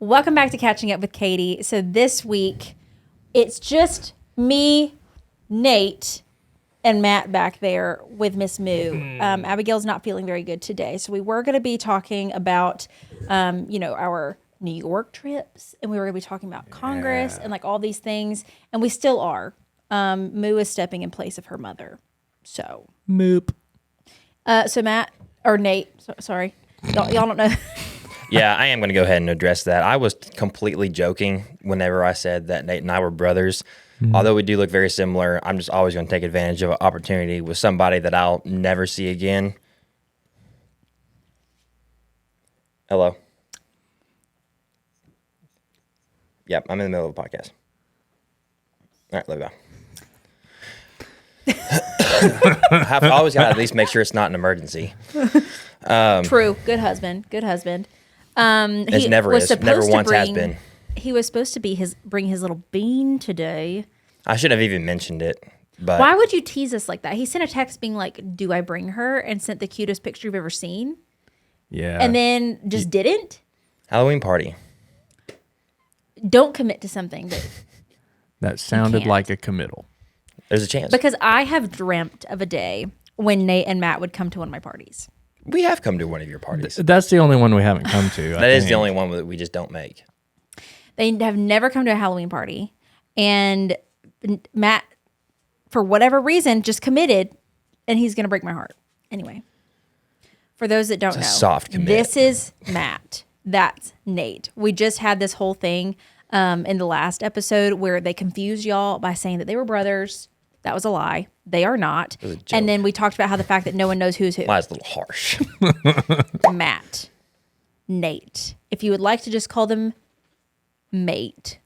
Welcome back to Catching Up with Katie. So this week, it's just me, Nate, and Matt back there with Miss Moo. Abigail's not feeling very good today. So we were going to be talking about, our New York trips. And we were going to be talking about Congress and like all these things. And we still are. Moo is stepping in place of her mother. So. Moop. So Matt, or Nate, sorry. Y'all don't know. Yeah, I am going to go ahead and address that. I was completely joking whenever I said that Nate and I were brothers. Mm-hmm. Although we do look very similar, I'm just always going to take advantage of an opportunity with somebody that I'll never see again. Hello. Yep, I'm in the middle of a podcast. All right, love you. I've always got to at least make sure it's not an emergency. True. Good husband. It never once has been. He was supposed to bring his little bean today. I shouldn't have even mentioned it. But why would you tease us like that? He sent a text being like, "Do I bring her?" and sent the cutest picture you've ever seen. Yeah. And then just didn't. Halloween party. Don't commit to something that sounded like a committal. There's a chance. Because I have dreamt of a day when Nate and Matt would come to one of my parties. We have come to one of your parties. That's the only one we haven't come to. That is the only one that we just don't make. They have never come to a Halloween party. And Matt, for whatever reason, just committed, and he's going to break my heart. Anyway, for those that don't know, soft commit. This is Matt. That's Nate. We just had this whole thing in the last episode where they confused y'all by saying that they were brothers. That was a lie. They are not. And then we talked about how the fact that no one knows who's who. Lies a little harsh. Matt, Nate. If you would like to just call them mate.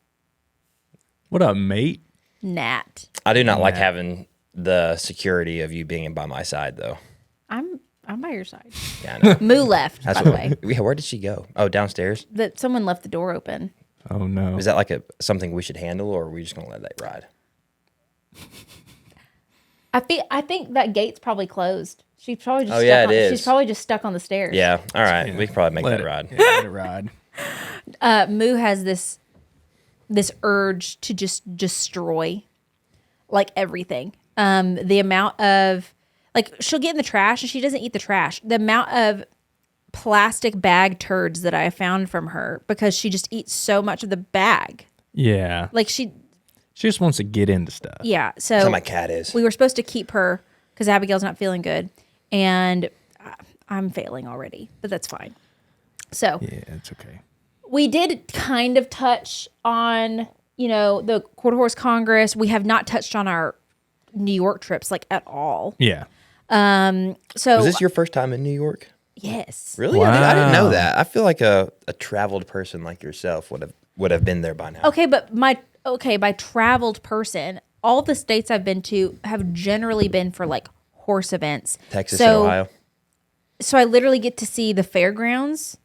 What up, mate? Nat. I do not like having the security of you being by my side, though. I'm by your side. Yeah, I know. Moo left, by the way. Yeah, where did she go? Oh, downstairs? Someone left the door open. Oh, no. Is that like something we should handle, or are we just going to let that ride? I think that gate's probably closed. She's probably just She's probably just stuck on the stairs. Yeah. All right. We can probably make that ride. Yeah, let it ride. Moo has this urge to just destroy like everything. The amount of she'll get in the trash and she doesn't eat the trash. The amount of plastic bag turds that I found from her because she just eats so much of the bag. Yeah. Like she just wants to get into stuff. Yeah. So that's how my cat is. We were supposed to keep her because Abigail's not feeling good, and I'm failing already, but that's fine. So yeah, it's okay. We did kind of touch on, the Quarter Horse Congress. We have not touched on our New York trips at all. Yeah. So was this your first time in New York? Yes. Really? Wow. I didn't know that. I feel like a traveled person like yourself would have been there by now. Okay, but by traveled person, all the states I've been to have generally been for horse events. Texas and Ohio. So I literally get to see the fairgrounds,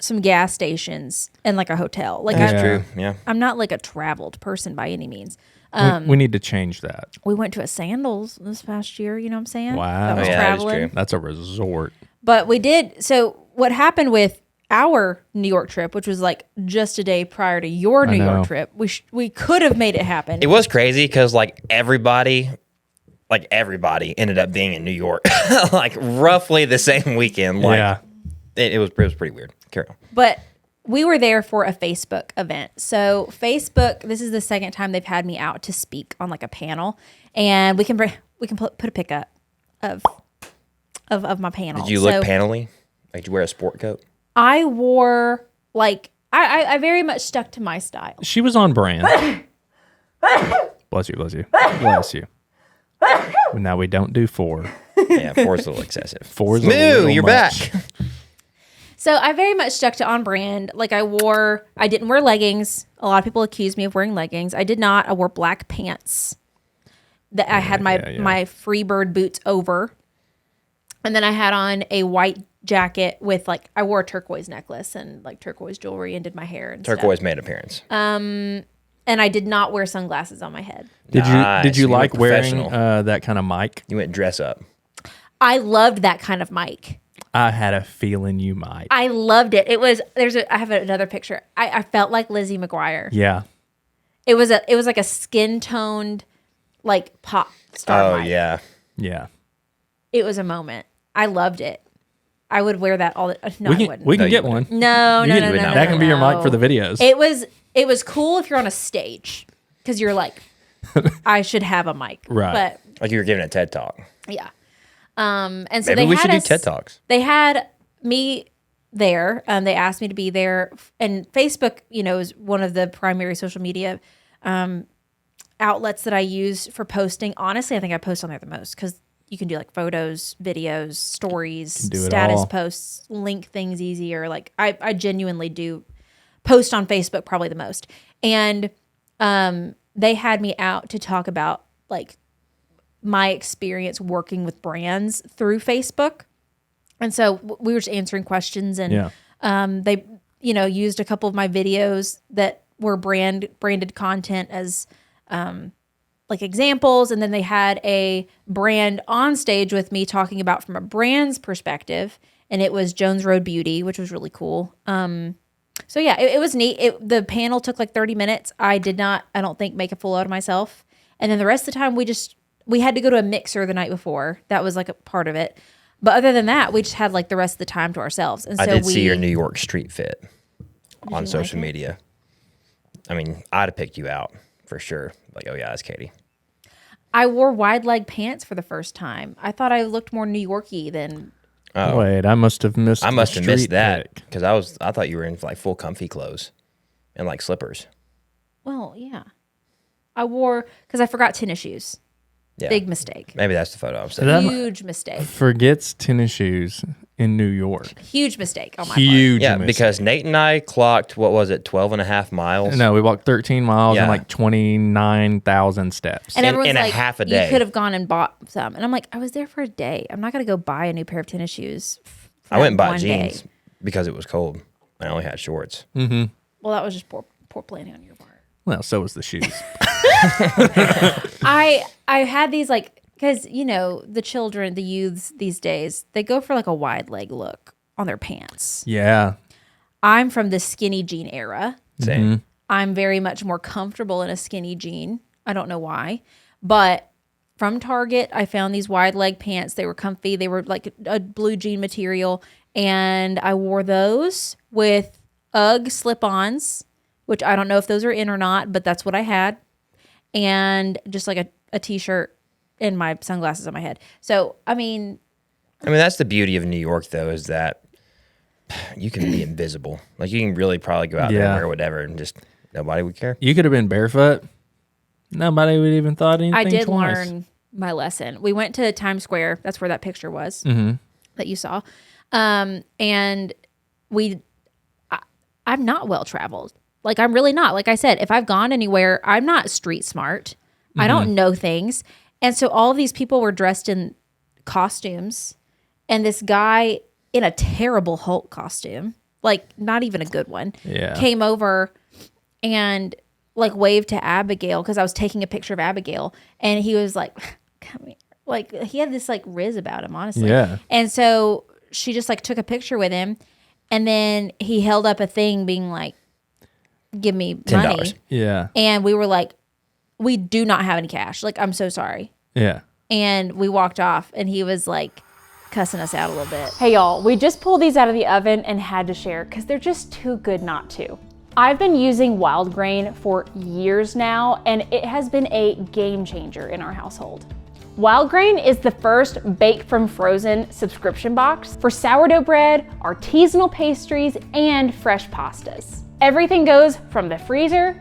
some gas stations, and a hotel. That's true. Yeah. I'm not a traveled person by any means. We need to change that. We went to a Sandals this past year. You know what I'm saying? Wow. That was traveling. That is true. That's a resort. But we did. So what happened with our New York trip, which was just a day prior to your New York trip, we could have made it happen. It was crazy because everybody ended up being in New York, roughly the same weekend. Yeah. It was pretty weird. Carry on. But we were there for a Facebook event. So Facebook, this is the second time they've had me out to speak on a panel, and we can put a pic up of my panel. Did you look panel-y? Did you wear a sport coat? I wore I very much stuck to my style. She was on brand. Bless you. Bless you. Now we don't do 4. Yeah, 4 is a little excessive. 4 is Moo, you're much. back. So I very much stuck to on brand. I didn't wear leggings. A lot of people accused me of wearing leggings. I did not. I wore black pants. I had my Freebird boots over. And then I had on a white jacket with I wore a turquoise necklace and turquoise jewelry and did my hair and Turquoise stuff. made appearance. And I did not wear sunglasses on my head. Did you like wearing professional. that kind of mic? You went dress up. I loved that kind of mic. I had a feeling you might. I loved it. I have another picture. I felt like Lizzie McGuire. Yeah. It was like a skin toned, like pop star. Oh, mic. yeah. Yeah. It was a moment. I loved it. I would wear that all the no, I wouldn't. We can No, get you one. No. That can be your mic for the videos. It was cool if you're on a stage because you're like, I should have a mic. Right. But Like you were giving a TED Talk. yeah. And so Maybe they we had should do us, TED Talks. They had me there. They asked me to be there. And Facebook, is one of the primary social media outlets that I use for posting. Honestly, I think I post on there the most because you can do like photos, videos, stories, status posts, link things easier. Like I genuinely do post on Facebook probably the most. And they had me out to talk about like my experience working with brands through Facebook. And so we were just answering questions and they, used a couple of my videos that were branded content as like examples. And then they had a brand on stage with me talking about from a brand's perspective. And it was Jones Road Beauty, which was really cool. So yeah, it was neat. The panel took like 30 minutes. I don't think, make a fool out of myself. And then the rest of the time we had to go to a mixer the night before. That was like a part of it. But other than that, we just had like the rest of the time to ourselves. And so I did see your New York street fit on you social like it? media. I mean, I'd have picked you out for sure. Like, oh yeah, that's Katie. I wore wide leg pants for the first time. I thought I looked more New York-y than. Oh, Wait, I must have missed. I must have missed that pic. because I thought you were in like full comfy clothes and like slippers. Well, yeah. I wore because I forgot tennis shoes. Yeah, Big mistake. Maybe that's the photo I'm That- saying. Huge mistake. Forgets tennis shoes in New York. Huge mistake on my part. Huge. Yeah, mistake. because Nate and I clocked, what was it, 12 and a half miles? No, we walked 13 miles Yeah. and like 29,000 steps. And everyone's in a like, half a day. You could have gone and bought some. And I'm like, I was there for a day. I'm not going to go buy a new pair of tennis shoes. For I went and that bought one jeans day. because it was cold. I only had shorts. Well, that was just poor planning on your part. Well, so was the shoes. I had these like, because, the children, the youths these days, they go for like a wide leg look on their pants. Yeah. I'm from the skinny jean era. Same. I'm very much more comfortable in a skinny jean. I don't know why. But from Target, I found these wide leg pants. They were comfy. They were like a blue jean material. And I wore those with UGG slip-ons, which I don't know if those are in or not, but that's what I had. And just like a t-shirt and my sunglasses on my head. So, I mean, that's the beauty of New York, though, is that you can be invisible. Like, you can really probably go out there and wear whatever and just nobody would care. You could have been barefoot. Nobody would even thought anything I did twice. learn my lesson. We went to Times Square. That's where that picture was that you saw. And I'm not well traveled. Like, I'm really not. Like I said, if I've gone anywhere, I'm not street smart. I don't know things. And so all of these people were dressed in costumes, and this guy in a terrible Hulk costume, like not even a good one, came over and like waved to Abigail because I was taking a picture of Abigail, and he was like, come here. Like, he had this like riz about him, honestly. Yeah. And so she just like took a picture with him, and then he held up a thing being like, give me money. $10. Yeah. And we were like, we do not have any cash. Like, I'm so sorry. Yeah. And we walked off, and he was like cussing us out a little bit. Hey y'all, we just pulled these out of the oven and had to share because they're just too good not to. I've been using Wildgrain for years now, and it has been a game changer in our household. Wildgrain is the first bake from frozen subscription box for sourdough bread, artisanal pastries, and fresh pastas. Everything goes from the freezer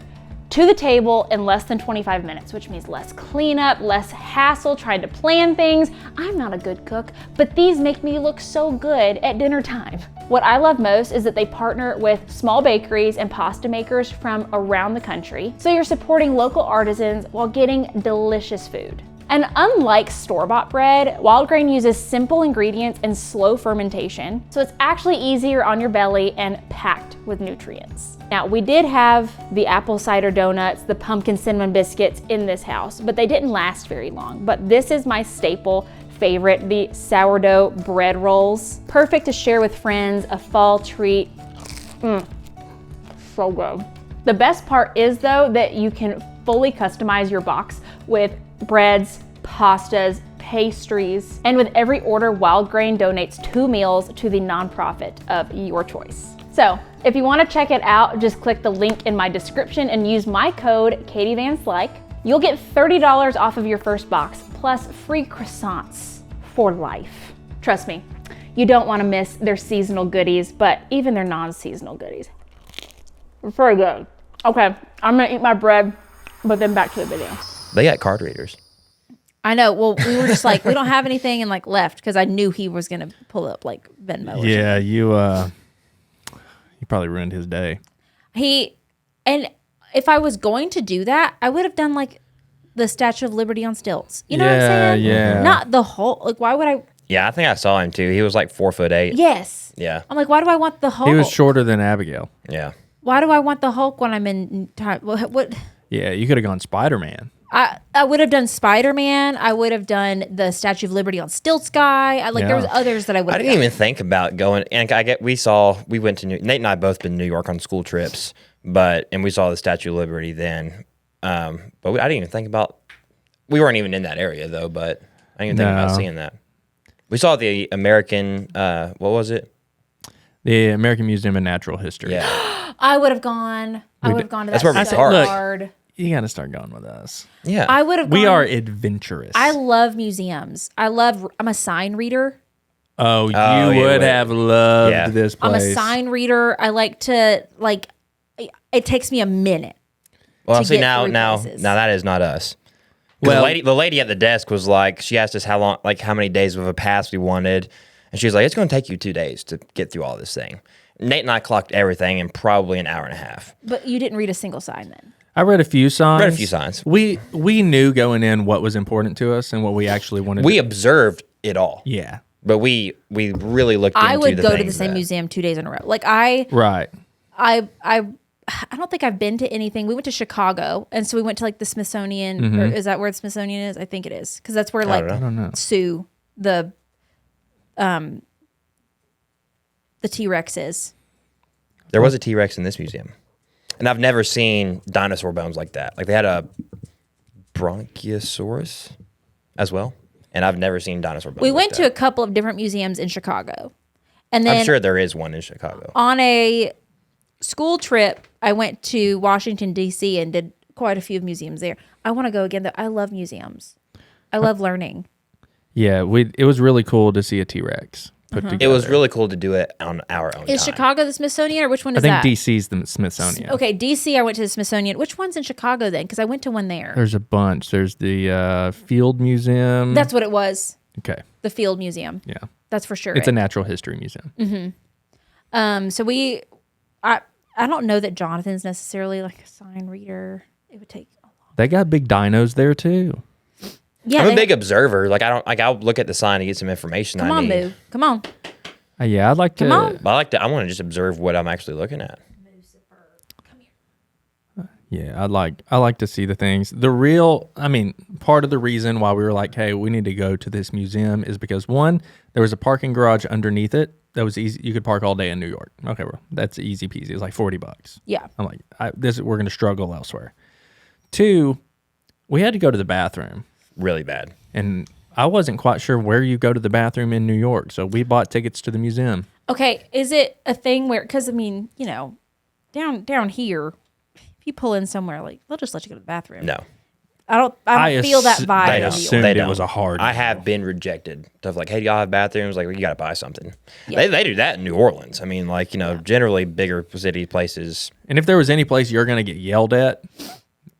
to the table in less than 25 minutes, which means less cleanup, less hassle trying to plan things. I'm not a good cook, but these make me look so good at dinner time. What I love most is that they partner with small bakeries and pasta makers from around the country, so you're supporting local artisans while getting delicious food. And unlike store-bought bread, Wildgrain uses simple ingredients and slow fermentation, so it's actually easier on your belly and packed with nutrients. Now, we did have the apple cider donuts, the pumpkin cinnamon biscuits in this house, but they didn't last very long. But this is my staple favorite, the sourdough bread rolls. Perfect to share with friends, a fall treat. So good. The best part is though that you can fully customize your box with breads, pastas, pastries, and with every order, Wildgrain donates 2 meals to the nonprofit of your choice. So if you want to check it out, just click the link in my description and use my code KatieVanSlyke. You'll get $30 off of your first box, plus free croissants for life. Trust me, you don't want to miss their seasonal goodies, but even their non-seasonal goodies. It's very good. Okay, I'm gonna eat my bread, but then back to the video. They got card readers. I know. Well, we were just like, we don't have anything, and like left because I knew he was gonna pull up like Venmo. Or Yeah, something. you probably ruined his day. And if I was going to do that, I would have done like the Statue of Liberty on stilts. You know what I'm saying? Yeah. Not the whole. Like, why would I? Yeah, I think I saw him too. He was like 4'8". Yes. Yeah. I'm like, why do I want the Hulk? He was shorter than Abigail. Yeah. Why do I want the Hulk when I'm in time? What? Yeah, you could have gone Spider-Man. I would have done Spider-Man. I would have done the Statue of Liberty on stilts guy. There was others that I would. I didn't even think about going. And we went to Nate and I both been to New York on school trips, and we saw the Statue of Liberty then. But I didn't even think about. We weren't even in that area though. But I didn't even think about seeing that. We saw the American. What was it? The American Museum of Natural History. Yeah. I would have gone. I would have gone to That's that where we so start. hard. You got to start going with us. Yeah. I would have. We are adventurous. I love museums. I'm a sign reader. Oh, Oh, you yeah, would wait. have loved Yeah. this place. I'm a sign reader. I like to it takes me a minute. Well, to see get now through places. that is not us. Well- The lady at the desk was like, she asked us how many days of a pass we wanted, and she was like, it's going to take you 2 days to get through all this thing. Nate and I clocked everything in probably an hour and a half. But you didn't read a single sign then. I read a few signs. We knew going in what was important to us and what we actually wanted. We observed it all. Yeah. But we really looked into I would the go to the things same that- museum 2 days in a row. Right. I don't think I've been to anything. We went to Chicago, and so we went to like the Smithsonian. Or is that where the Smithsonian is? I think it is, because that's where I don't know. Sue the T-Rex is. There was a T-Rex in this museum. And I've never seen dinosaur bones like that. Like they had a Bronchiosaurus as well. And I've never seen dinosaur bones We like went to a that. couple of different museums in Chicago, and then I'm sure there is one in Chicago. on a school trip, I went to Washington, D.C. and did quite a few museums there. I want to go again, though. I love museums. I love learning. Yeah. It was really cool to see a T-Rex put together. It was really cool to do it on our own Is time. Chicago the Smithsonian, or which one I is think that? DC's the Smithsonian. Okay, D.C. I went to the Smithsonian. Which one's in Chicago then? Because I went to one there. There's a bunch. There's the Field Museum. That's what it was. Okay. The Field Museum. Yeah. That's for sure. It's a natural history museum. So I don't know that Jonathan's necessarily like a sign reader. It would take a lot. They got big dinos there too. Yeah, I'm a big observer. I'll look at the sign to get some information Come I on, need. Moo. Come on. Yeah, I'd like to. Come on. But I want to just observe what I'm actually looking at. Yeah, I like to see the things. Part of the reason why we were like, hey, we need to go to this museum is because one, there was a parking garage underneath it that was easy. You could park all day in New York. Okay, well, that's easy peasy. It's like $40. Yeah. I'm like, we're going to struggle elsewhere. Two, we had to go to the bathroom, Really bad. and I wasn't quite sure where you go to the bathroom in New York, so we bought tickets to the museum. Okay, is it a thing where, because down here, if you pull in somewhere, like they'll just let you go to the bathroom. No. I don't feel that vibe. They in don't. New assumed York. it was a hard I no. have been rejected. Stuff like, hey, do y'all have bathrooms? Like, you got to buy something. Yeah. They do that in New Orleans. I mean, generally bigger city places. And if there was any place you're going to get yelled at,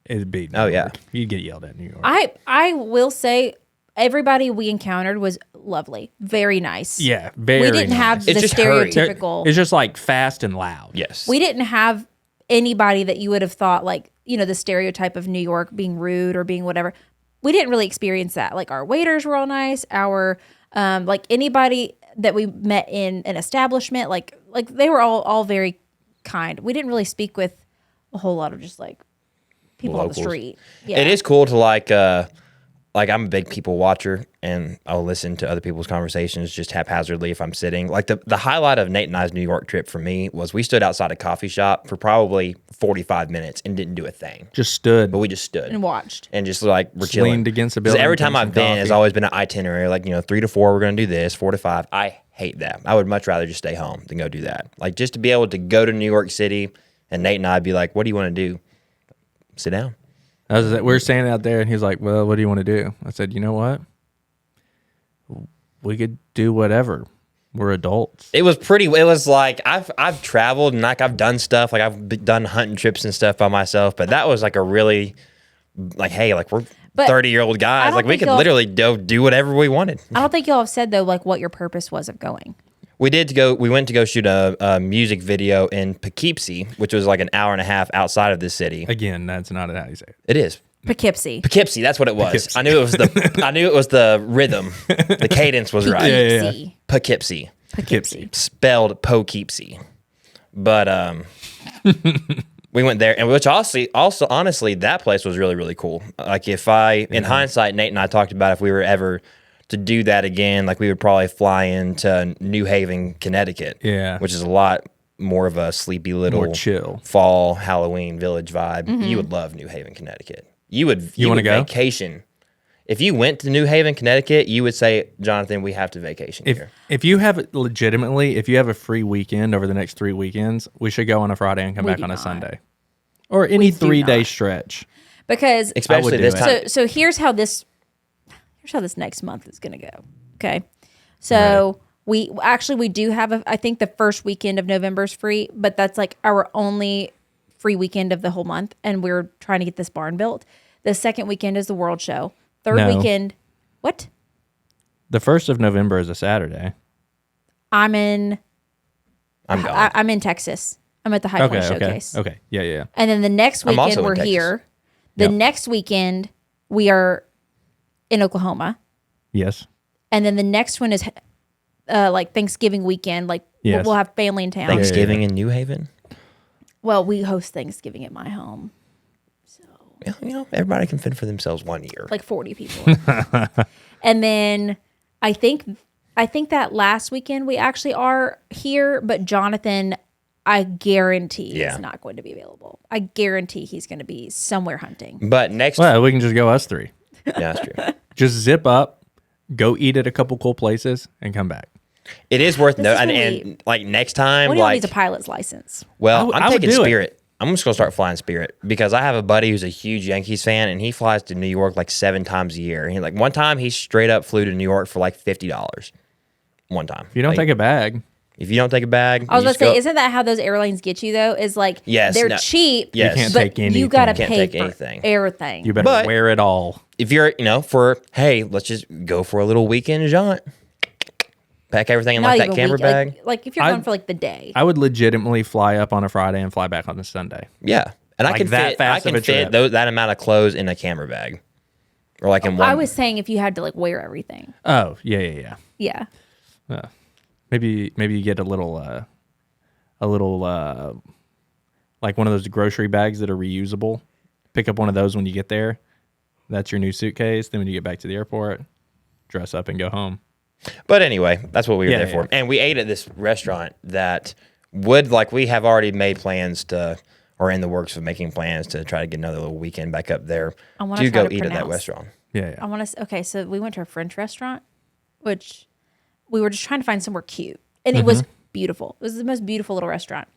it'd be New Oh, yeah. York. You'd get yelled at in New York. I will say everybody we encountered was lovely, very nice. Yeah, very We didn't nice. have the It's just hurried. stereotypical. It's just like fast and loud. Yes. We didn't have anybody that you would have thought like, the stereotype of New York being rude or being whatever. We didn't really experience that. Like our waiters were all nice. Our like anybody that we met in an establishment, like they were all very kind. We didn't really speak with a whole lot of just like people on Locals. the street. Yeah. It is cool to like I'm a big people watcher, and I'll listen to other people's conversations just haphazardly if I'm sitting. Like the highlight of Nate and I's New York trip for me was we stood outside a coffee shop for probably 45 minutes and didn't do a thing. Just stood. But we just stood And watched. and just like we're Just chilling. leaned against the 'Cause building, every time drank I've some been, it's coffee. always been an itinerary. Like 3 to 4, we're gonna do this. 4 to 5. I hate that. I would much rather just stay home than go do that. Like just to be able to go to New York City and Nate and I'd be like, "What do you want to do?" Sit down. We were standing out there, and he's like, "Well, what do you want to do?" I said, "You know what? We could do whatever. We're adults." It was like I've traveled and like I've done stuff, like I've done hunting trips and stuff by myself, but that was like a really like, hey, like we're But 30-year-old I guys, don't like we think could y'all- literally go do whatever we wanted. I don't think y'all have said though, like what your purpose was of going. We went to go shoot a music video in Poughkeepsie, which was like an hour and a half outside of the city. Again, that's not how you say it. It is. Poughkeepsie. Poughkeepsie, that's what it was. Poughkeepsie. I knew it was the rhythm. The cadence was right. Poughkeepsie. Poughkeepsie. Poughkeepsie. Spelled Poughkeepsie. But we went there, and which also honestly, that place was really, really cool. Like in hindsight, Nate and I talked about if we were ever to do that again, like we would probably fly into New Haven, Connecticut. Yeah. Which is a lot more of a sleepy little More chill. fall Halloween village vibe. You would love New Haven, Connecticut. You wanna would go? vacation. If you went to New Haven, Connecticut, you would say, Jonathan, we have to vacation here. If you have a free weekend over the next 3 weekends, we should go on a Friday and come back do on a not. Sunday, or any do 3-day not. stretch. Because Especially do this it. time. so here's how this next month is gonna go. Okay. So we do have I think the first weekend of November is free, but that's like our only free weekend of the whole month, and we're trying to get this barn built. The second weekend is the World Show. Third No. weekend, what? The 1st of November is a Saturday. I'm in gone. I'm in Texas. I'm at the High Point Showcase. Okay. Yeah. And then the next I'm also weekend in we're Texas. here. The Yep. next weekend we are in Oklahoma. Yes. And then the next one is like Thanksgiving weekend. Like Yes. we'll have family in town. Thanksgiving in New Haven. Well, we host Thanksgiving at my home. Yeah, everybody can fend for themselves one year. Like 40 people. And then I think that last weekend we actually are here, but Jonathan, I guarantee Yeah. is not going to be available. I guarantee he's going to be somewhere hunting. But next, Well, we can just go us 3. yeah, that's true. Just zip up, go eat at a couple cool places, and come back. It is worth This noting, is and, really- and like next time, What do y'all like needs a pilot's license? well, I I'm would taking do it. Spirit. I'm just gonna start flying Spirit because I have a buddy who's a huge Yankees fan, and he flies to New York like 7 times a year. And like one time, he straight up flew to New York for like $50. One time, If you don't take a bag, if you don't take a bag, I was you about just to say, go- isn't that how those airlines get you though? Is like Yes, they're no. cheap, Yes. you can't but take anything. you gotta Can't pay take for anything. everything. you better But- wear it all. if you're for hey, let's just go for a little weekend jaunt, pack everything in Not like that even camera week- bag. Like if you're going for like the day. I would legitimately fly up on a Friday and fly back on a Sunday. Yeah, and I Like can that fit. fast I of can a fit trip. that amount of clothes in a camera bag, or like in one. I was saying if you had to like wear everything. Oh, yeah. Yeah. Maybe you get a little like one of those grocery bags that are reusable. Pick up one of those when you get there. That's your new suitcase. Then when you get back to the airport, dress up and go home. But anyway, that's what we were Yeah, there yeah. for, and we ate at this restaurant that we have already made plans to, or in the works of making plans to try to get another little weekend back up there I wanna to try go to eat at that pronounce. restaurant. Yeah. I want to. Okay, so we went to a French restaurant, which we were just trying to find somewhere cute, and it was beautiful. It was the most beautiful little restaurant.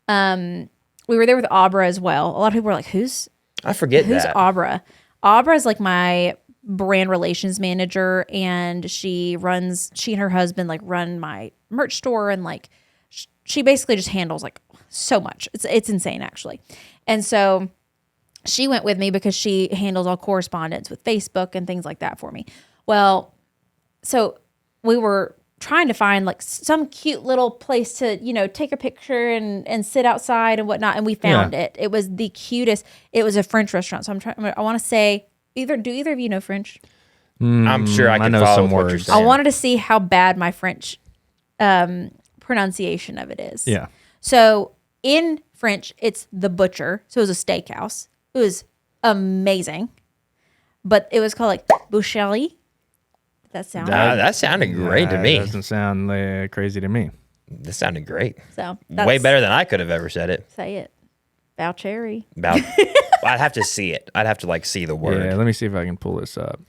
We were there with Abra as well. A lot of people were like, "Who's I forget who's that. Abra?" Abra is like my brand relations manager, and she and her husband like run my merch store, and like she basically just handles like so much. It's insane actually, and so. She went with me because she handles all correspondence with Facebook and things like that for me. Well, so we were trying to find like some cute little place to, take a picture and sit outside and whatnot. And we found it. It was the cutest. It was a French restaurant. So I want to say do either of you know French? I'm sure I can know follow some with what you're words. saying. I wanted to see how bad my French pronunciation of it is. Yeah. So in French, it's the butcher. So it was a steakhouse. It was amazing. But it was called like Bouchelli. That sound That sounded great to me. Doesn't sound crazy to me. This sounded great. So Way better than I could have ever said it. Say it. Boucherry. I'd have to see it. I'd have to like see the word. Yeah, let me see if I can pull this up.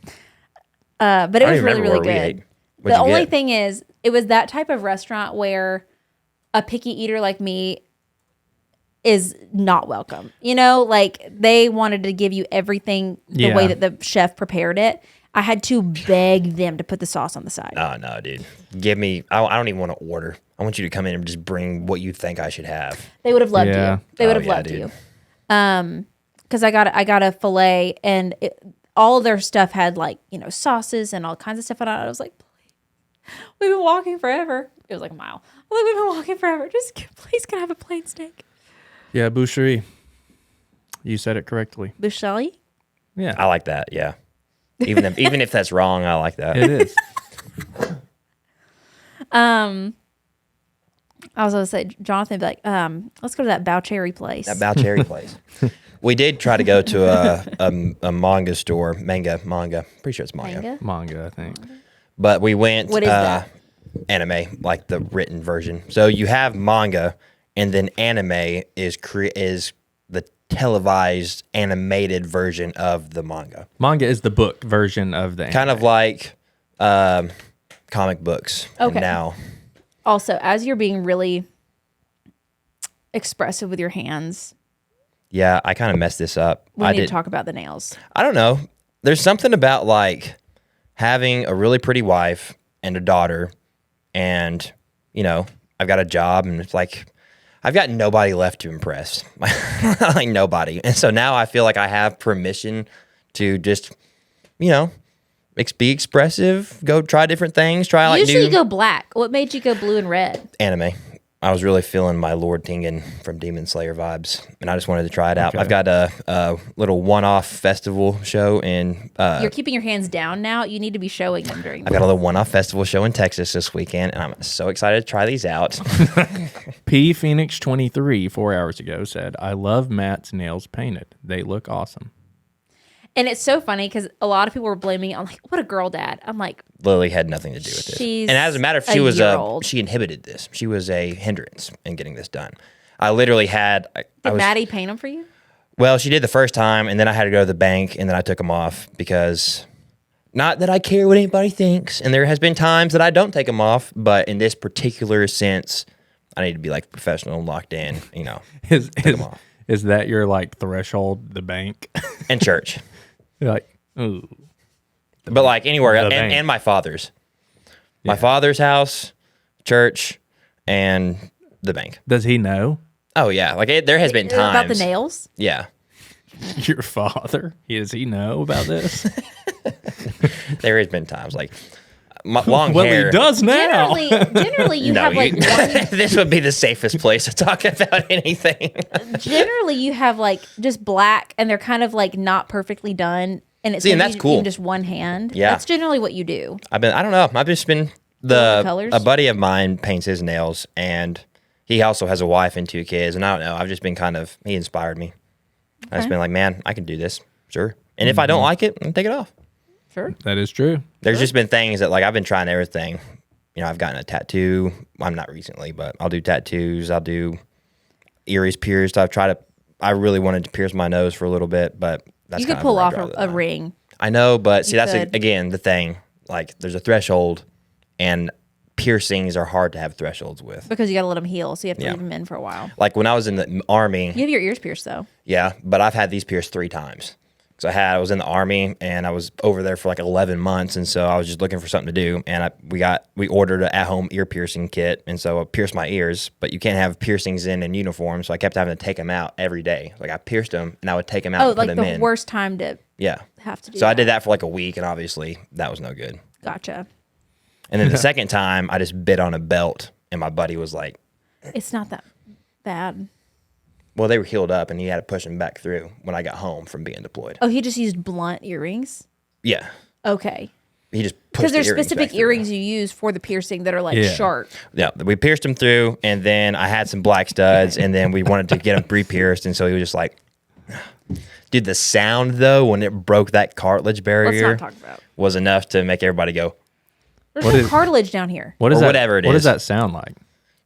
But it I don't was even really, remember really where we good. ate. What'd The you only get? thing is, it was that type of restaurant where a picky eater like me is not welcome. You know, like they wanted to give you everything the way Yeah. that the chef prepared it. I had to beg them to put the sauce on the side. Oh no, dude. Give me. I don't even want to order. I want you to come in and just bring what you think I should have. They would have loved Yeah. you. They would Oh, have yeah, loved dude. you. Because I got a filet and all their stuff had like, you know, sauces and all kinds of stuff on it. I was like, please, we've been walking forever. It was like a mile. I'm like, we've been walking forever. Just please, can I have a plain steak? Yeah, boucherie. You said it correctly. Bouchelli? Yeah, I like that. Yeah. Even if that's wrong, I like that. it is. I was going to say, Jonathan would be like, let's go to that Boucherry place. That Bao Cherry place. We did try to go to a manga store, manga. Pretty sure it's manga. Manga? Manga, I think. But we went. What is that? Anime, like the written version. So you have manga, and then anime is the televised animated version of the manga. Manga is the book version of the Kind of like comic books. And Okay. now, Also, as you're being really expressive with your hands, yeah, I kind of messed this up. we need to talk about the nails. I don't know. There's something about like having a really pretty wife and a daughter, and you know, I've got a job, and it's like I've got nobody left to impress, like nobody. And so now I feel like I have permission to just, you know, be expressive, go try different things, try like Usually new you go black. What made you go blue and red? anime. I was really feeling my Lord Tingen from Demon Slayer vibes, and I just wanted to try it out. Okay. I've got a little one-off festival show in. You're keeping your hands down now. You need to be showing them during I've got a little one-off festival show in Texas this weekend, and I'm so excited to try these out. P Phoenix 23 4 hours ago said, "I love Matt's nails painted. They look awesome." And it's so funny because a lot of people were blaming it on like, what a girl dad. I'm like, Lily had nothing to do with this. She's And as a matter of fact, a she was year-old. she inhibited this. She was a hindrance in getting this done. I literally had. did Maddie paint them for you? Well, she did the first time, and then I had to go to the bank, and then I took them off because, not that I care what anybody thinks, and there has been times that I don't take them off, but in this particular sense, I need to be like professional and locked in, you know, Is, them off. is that your like threshold, the bank? and church. You're like, ooh. But like anywhere, The bank. and my father's. My father's house, church, and the bank. Does he know? Oh, yeah. Like there has been times. About the nails? Yeah. Your father? Does he know about this? There has been times like my long Well, hair. he does now. Generally you No, have like you- this would be the safest place to talk about anything. generally you have like just black and they're kind of like not perfectly done and it's See, and maybe that's cool. even just one hand. Yeah. That's generally what you do. I don't know. I've just been the colors? a buddy of mine paints his nails, and he also has a wife and 2 kids. And I don't know. I've just been he inspired me. I've just been like, man, I can do this. Sure. And if I don't like it, I'll take it off. Sure. That is true. There's just been things that like I've been trying everything. You know, I've gotten a tattoo. I'm not recently, but I'll do tattoos. I'll do ears pierced. I really wanted to pierce my nose for a little bit, but that's You kind could of pull where I off draw the a line. ring. I know, but see, You that's could. again the thing. Like, there's a threshold, and piercings are hard to have thresholds with. Because you got to let them heal, so you have to Yeah. leave them in for a while. Like when I was in the army, You have your ears pierced though. yeah, but I've had these pierced 3 times. So I was in the army, and I was over there for like 11 months, and so I was just looking for something to do, and we ordered an at-home ear piercing kit, and so I pierced my ears, but you can't have piercings in uniform, so I kept having to take them out every day. Like I pierced them, and I would take them out Oh, and put like them the in. worst time to Yeah. have to do So that. I did that for like a week, and obviously that was no good. Gotcha. And then the second time, I just bit on a belt, and my buddy was like, It's not that bad. well, they were healed up, and he had to push them back through when I got home from being deployed. Oh, he just used blunt earrings? Yeah. Okay. He just pushed Because the there's earrings specific back through. earrings you use for the piercing that are like Yeah. sharp. Yeah, we pierced them through, and then I had some black studs, and then we wanted to get them re-pierced, and so he was just like, Dude, the sound though when it broke that cartilage Let's barrier not talk about. was enough to make everybody go. There's What no is- cartilage down here. What is Or that? whatever it What is. does that sound like?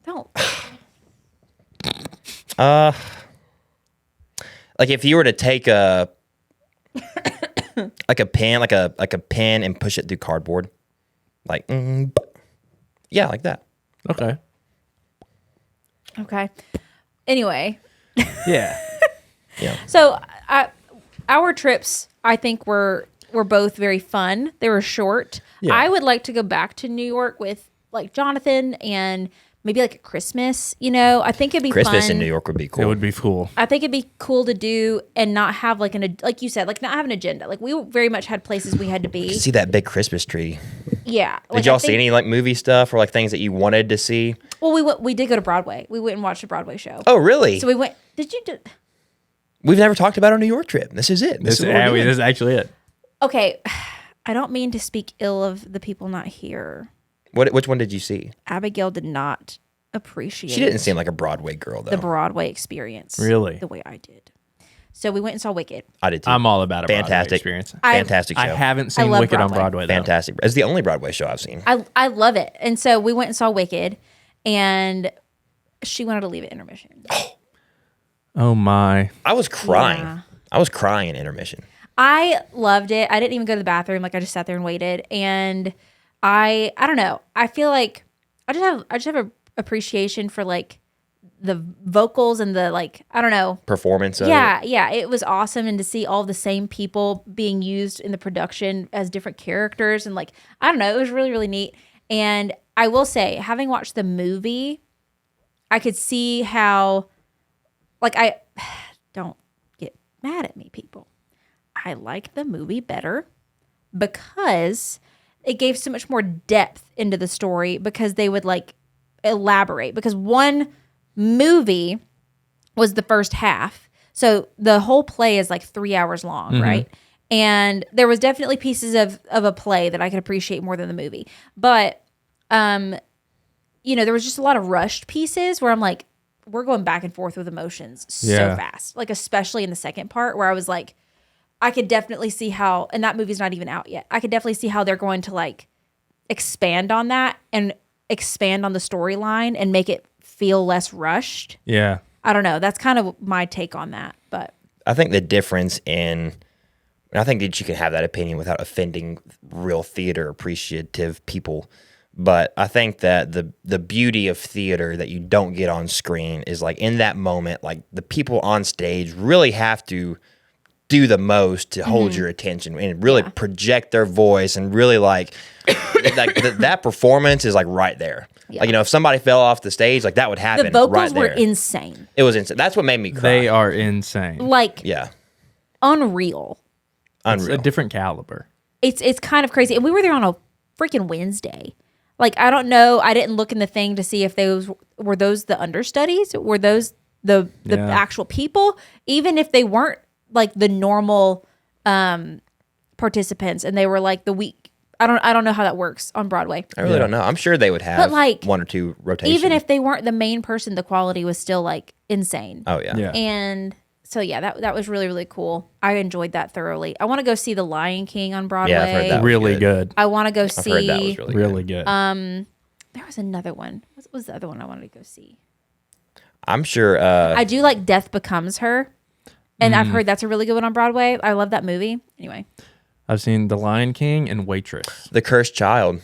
Don't. Like if you were to take a like a pen, like a pen and push it through cardboard, like yeah, like that. Okay. Okay. Anyway, Yeah. Yeah. so our trips, I think, were both very fun. They were short. Yeah. I would like to go back to New York with like Jonathan and maybe like at Christmas. You know, I think it'd be Christmas fun. in New York would be cool. It would be cool. I think it'd be cool to do and not have like like you said, like not have an agenda. Like we very much had places we had to be. See that big Christmas tree. Yeah. Did y'all see any like movie stuff or like things that you wanted to see? Well, we did go to Broadway. We went and watched a Broadway show. Oh, really? So we went. Did you do? We've never talked about our New York trip. This is it. This is what we're doing. is actually it. Okay. I don't mean to speak ill of the people not here. Which one did you see? Abigail did not appreciate. She didn't seem like a Broadway girl though. the Broadway experience. Really? The way I did. So we went and saw Wicked. I did too. I'm all about a Broadway Fantastic experience. Fantastic show. I haven't seen love Wicked on Broadway. Broadway though. Fantastic. It's the only Broadway show I've seen. I love it. And so we went and saw Wicked, and she wanted to leave at intermission. Oh my. I was crying. Yeah. I was crying in intermission. I loved it. I didn't even go to the bathroom. Like I just sat there and waited. And I don't know. I feel like I just have a appreciation for like the vocals and the like, I don't know. Performance of Yeah, yeah. It was awesome. And to see all the same people being used in the production as different characters and like, I don't know, it was really, really neat. And I will say, having watched the movie, I could see how like don't get mad at me, people. I like the movie better because it gave so much more depth into the story because they would like elaborate because one movie was the first half. So the whole play is like 3 hours long, right? And there was definitely pieces of a play that I could appreciate more than the movie. But you know, there was just a lot of rushed pieces where I'm like, we're going back and forth with emotions so Yeah. fast. Like especially in the second part where I was like, I could definitely see how, and that movie's not even out yet. I could definitely see how they're going to like expand on that and expand on the storyline and make it feel less rushed. Yeah. I don't know. That's kind of my take on that. But I think the difference in, and I think that you can have that opinion without offending real theater appreciative people. But I think that the beauty of theater that you don't get on screen is like in that moment, like the people on stage really have to do the most to hold your attention and really project their voice and really like that performance is like right there. Yeah. Like, you know, if somebody fell off the stage, like that would happen. the vocals right were there. insane. It was insane. That's what made me cry. They are insane. Like Yeah. unreal. It's Unreal. a different caliber. It's kind of crazy. And we were there on a freaking Wednesday. Like, I don't know. I didn't look in the thing to see if those were the understudies? Were those the Yeah. actual people? Even if they weren't like the normal participants and they were like the week. I don't know how that works on Broadway. I really don't know. I'm sure they would have But, like, one or two rotations. Even if they weren't the main person, the quality was still like insane. Oh, yeah. Yeah. And so yeah, that was really, really cool. I enjoyed that thoroughly. I want to go see The Lion King on Broadway. Yeah, I've heard that was Really good. good. I want to go I've see. heard that was really, Really good. good. There was another one. What was the other one I wanted to go see? I'm sure. I do like Death Becomes Her, and I've heard that's a really good one on Broadway. I love that movie. Anyway, I've seen The Lion King and Waitress. The Cursed Child.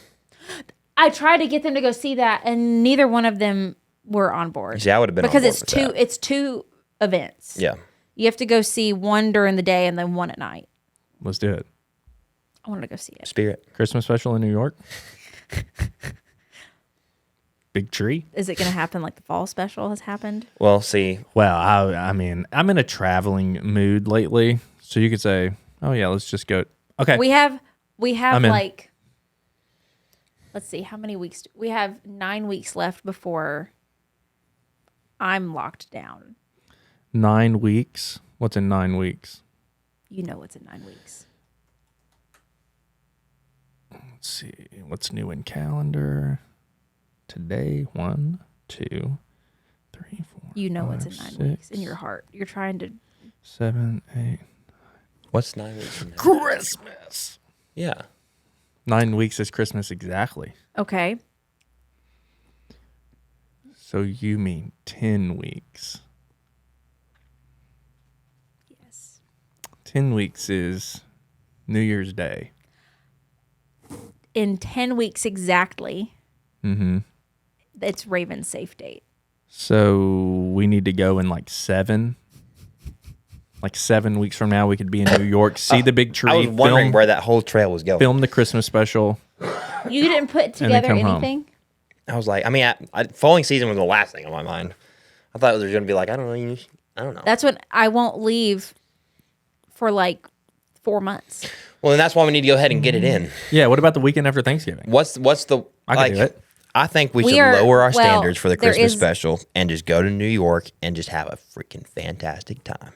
I tried to get them to go see that, and neither one of them were on board. See, I would have been because on board it's with two. that. It's two events. Yeah. You have to go see one during the day and then one at night. Let's do it. I wanted to go see it. Spirit. Christmas special in New York. Big tree. Is it going to happen like the fall special has happened? Well, see, Well, I mean, I'm in a traveling mood lately, so you could say, "Oh yeah, let's just go." Okay. We have I'm in. like, let's see, how many weeks? We have 9 weeks left before I'm locked down. 9 weeks. What's in 9 weeks? You know what's in 9 weeks. Let's see. What's new in calendar? Today, 1, 2, 3, 4. You know what's in 5, 9 6, weeks in your heart. You're trying to 7, 8. What's 9 weeks from now? Christmas. Yeah. 9 weeks is Christmas exactly. Okay. So you mean 10 weeks. Yes. 10 weeks is New Year's Day. In 10 weeks exactly, it's Raven's safe date. So we need to go in like 7. Like 7 weeks from now, we could be in New York, see the big tree. I was wondering where that whole trail was going. Film the Christmas special. You didn't put then together come home. anything? I was like, I mean, falling season was the last thing on my mind. I thought it was going to be like, I don't know. That's when I won't leave for like 4 months. Well, then that's why we need to go ahead and get it in. Yeah, what about the weekend after Thanksgiving? What's the I can do it. I think we We should are- lower our well, standards for the there Christmas is- special and just go to New York and just have a freaking fantastic time.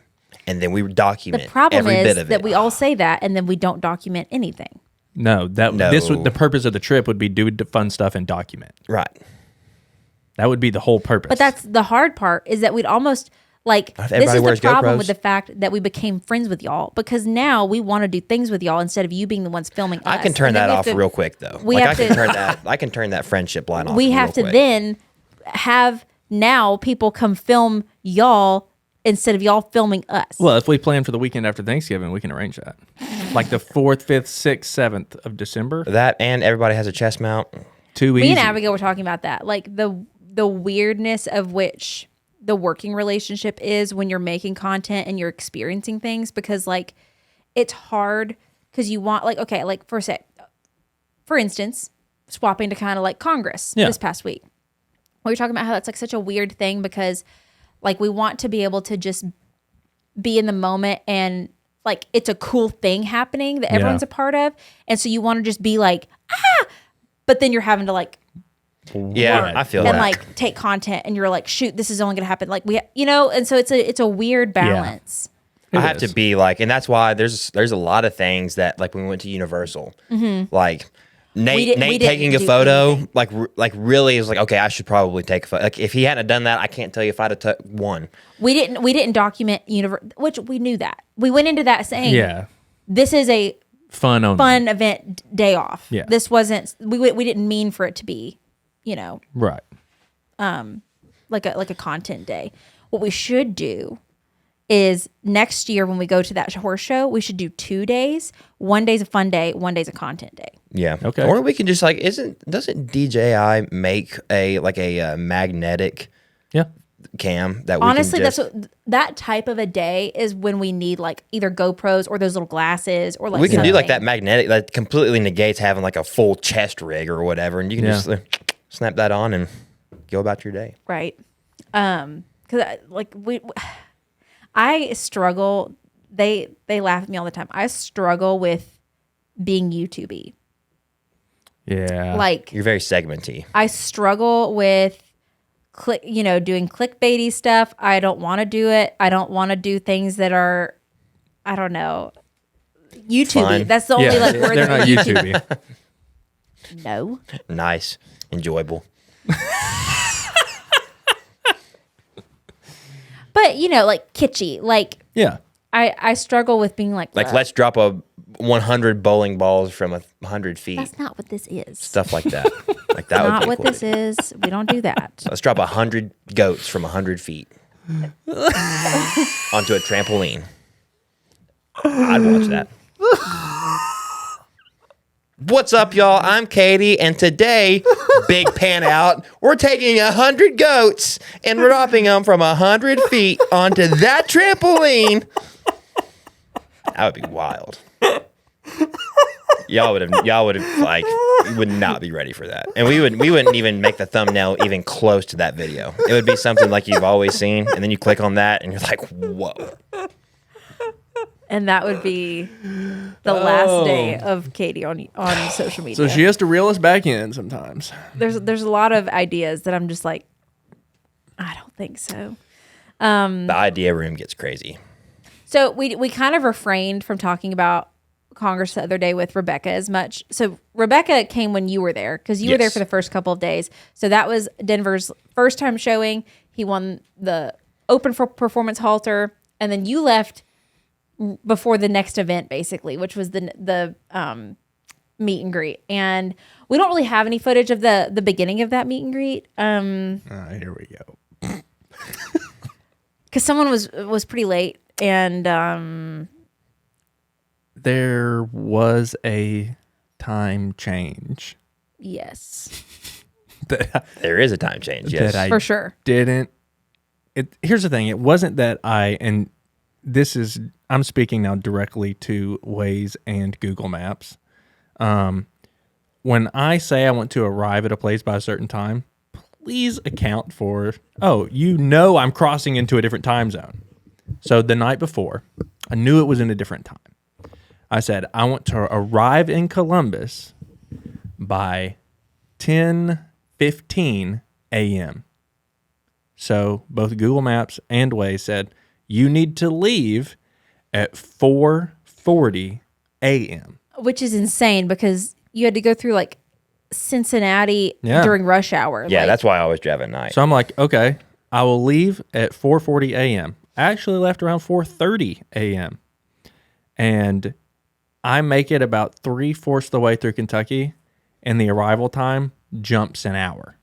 And then we document The problem every is bit of that it. we all say that and then we don't document anything. No, this would, the purpose of the trip would be do the fun stuff and document. Right. That would be the whole purpose. But that's the hard part is that we'd almost like If this everybody is the wears problem GoPros. with the fact that we became friends with y'all because now we want to do things with y'all instead of you being the ones filming I us. can turn And then that we have off to- real quick though. we Like have to- I can turn that friendship line off. We real have to quick. then have now people come film y'all instead of y'all filming us. well, if we plan for the weekend after Thanksgiving, we can arrange that. Like the 4th, 5th, 6th, 7th of December. That and everybody has a chest mount. Too Me easy. and Abigail were talking about that, like the weirdness of which the working relationship is when you're making content and you're experiencing things because like it's hard because you want like okay like for instance swapping to kind of like Congress Yeah. this past week we were talking about how that's like such a weird thing because like we want to be able to just be in the moment and like it's a cool thing happening that everyone's a part of and so you want to just be like but then you're having to like Yeah, Right. I feel and that. like take content and you're like shoot this is only going to happen like we and so it's a weird balance. I have It to is. be like, and that's why there's a lot of things that like when we went to Universal, like Nate didn't taking a do photo, anything. like really is like, okay, I should probably take a photo. Like if he hadn't done that, I can't tell you if I'd have took one. We didn't document which we knew that we went into that saying Yeah. this is a Fun only. fun event day off. Yeah. This wasn't we didn't mean for it to be Right. like a content day. What we should do is next year when we go to that horse show, we should do 2 days. 1 day's a fun day, 1 day's a content day. Yeah. Okay. Or we can just like, doesn't DJI make a magnetic Yeah. cam that we Honestly, can just, that's what that type of a day is when we need like either GoPros or those little glasses or like we can do like something. that magnetic that completely negates having like a full chest rig or whatever, and you can Yeah. just snap that on and go about your day. Right. Cause I struggle. They laugh at me all the time. I struggle with being YouTube-y. Yeah. Like You're very segmenty. I struggle with doing clickbaity stuff. I don't want to do it. I don't want to do things that are, I don't know, YouTube-y. Fun. That's the only like word they're that not YouTube. YouTube. No. Nice, enjoyable. But like kitschy. Like Yeah. I struggle with being like Let's drop a 100 bowling balls from 100 feet. that's not what this is. Stuff like that. Like that would Not be what cool. this is. We don't do that. Let's drop 100 goats from 100 feet onto a trampoline. I'd watch that. What's up, y'all? I'm Katie, and today, big pan out, we're taking 100 goats and dropping them from 100 feet onto that trampoline. That would be wild. Y'all would have like, you would not be ready for that, and we wouldn't even make the thumbnail even close to that video. It would be something like you've always seen, and then you click on that, and you're like, whoa. And that would be the last day of Katie on social media. So she has to reel us back in sometimes. There's a lot of ideas that I'm just like, I don't think so. The idea room gets crazy. So we kind of refrained from talking about Congress the other day with Rebecca as much. So Rebecca came when you were there because you were there Yes. for the first couple of days. So that was Denver's first time showing. He won the open for performance halter. and then you left before the next event, basically, which was the meet and greet. And we don't really have any footage of the beginning of that meet and greet. Here we go. Because someone was pretty late, and there was a time change. yes, There is a time change, yes. That I for sure. didn't. Here's the thing. It wasn't that I'm speaking now directly to Waze and Google Maps. When I say I want to arrive at a place by a certain time, please account for, I'm crossing into a different time zone. So the night before, I knew it was in a different time. I said, I want to arrive in Columbus by 10:15 a.m. So both Google Maps and Waze said, you need to leave at 4:40 a.m. Which is insane because you had to go through like Cincinnati during rush hour. Yeah, like, that's why I always drive at night. So I'm like, okay, I will leave at 4:40 a.m. I actually left around 4:30 a.m. And I make it about 3/4 the way through Kentucky, and the arrival time jumps an hour.